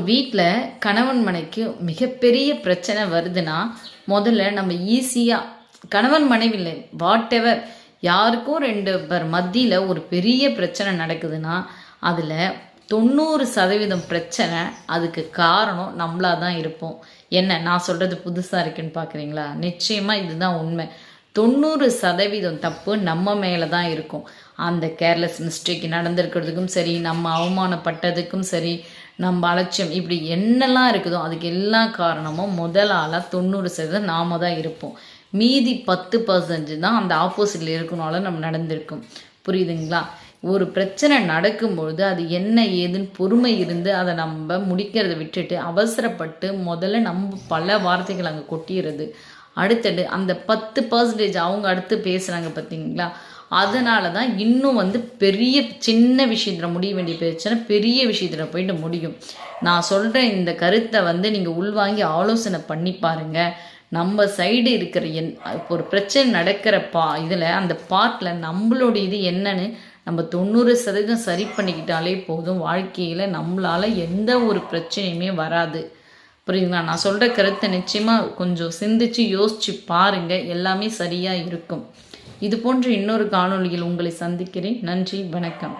வீட்டில் கணவன் மனைவிக்கு மிகப்பெரிய பிரச்சனை வருதுன்னா முதல்ல நம்ம ஈஸியாக கணவன் மனைவி இல்லை வாட் எவர் யாருக்கும் ரெண்டு பேர் மத்தியில் ஒரு பெரிய பிரச்சனை நடக்குதுன்னா அதில் 90% பிரச்சனை அதுக்கு காரணம் நம்மளாக தான் இருப்போம். என்ன நான் சொல்கிறது புதுசாக இருக்குன்னு பார்க்குறீங்களா? நிச்சயமாக இதுதான் உண்மை. 90% தப்பு நம்ம மேலே தான் இருக்கும். அந்த கேர்லெஸ் மிஸ்டேக் நடந்திருக்கிறதுக்கும் சரி, நம்ம அவமானப்பட்டதுக்கும் சரி, நம்ம அலட்சியம் இப்படி என்னெல்லாம் இருக்குதோ அதுக்கு எல்லா காரணமும் முதல் ஆளாக 90% நாம தான் இருப்போம். மீதி 10% தான் அந்த ஆப்போசிட்டில் இருக்கனால நம்ம நடந்திருக்கும். புரியுதுங்களா? ஒரு பிரச்சனை நடக்கும்பொழுது அது என்ன ஏதுன்னு பொறுமை இருந்து அதை நம்ம முடிக்கிறத விட்டுட்டு அவசரப்பட்டு முதல்ல நம்ம பல வார்த்தைகள் அங்கே கொட்டிடுறது. அடுத்தது அந்த 10% அவங்க அடுத்து பேசுகிறாங்க பார்த்தீங்களா? அதனால தான் இன்னும் பெரிய சின்ன விஷயத்தில் முடிய வேண்டிய பிரச்சனை பெரிய விஷயத்தில் போயிட்டு முடியும். நான் சொல்கிற இந்த கருத்தை நீங்கள் உள்வாங்கி ஆலோசனை பண்ணி பாருங்கள். நம்ம சைடு இருக்கிற இப்போ ஒரு பிரச்சனை நடக்கிற இதில் அந்த பார்ட்டில் நம்மளோட இது என்னன்னு நம்ம 90% சரி பண்ணிக்கிட்டாலே போதும். வாழ்க்கையில் நம்மளால் எந்த ஒரு பிரச்சனையுமே வராது. புரியுதுங்களா? நான் சொல்கிற கருத்தை நிச்சயமாக கொஞ்சம் சிந்திச்சு யோசிச்சு பாருங்கள். எல்லாமே சரியாக இருக்கும். இது போன்ற இன்னொரு காணொளியில் உங்களை சந்திக்கிறேன். நன்றி, வணக்கம்.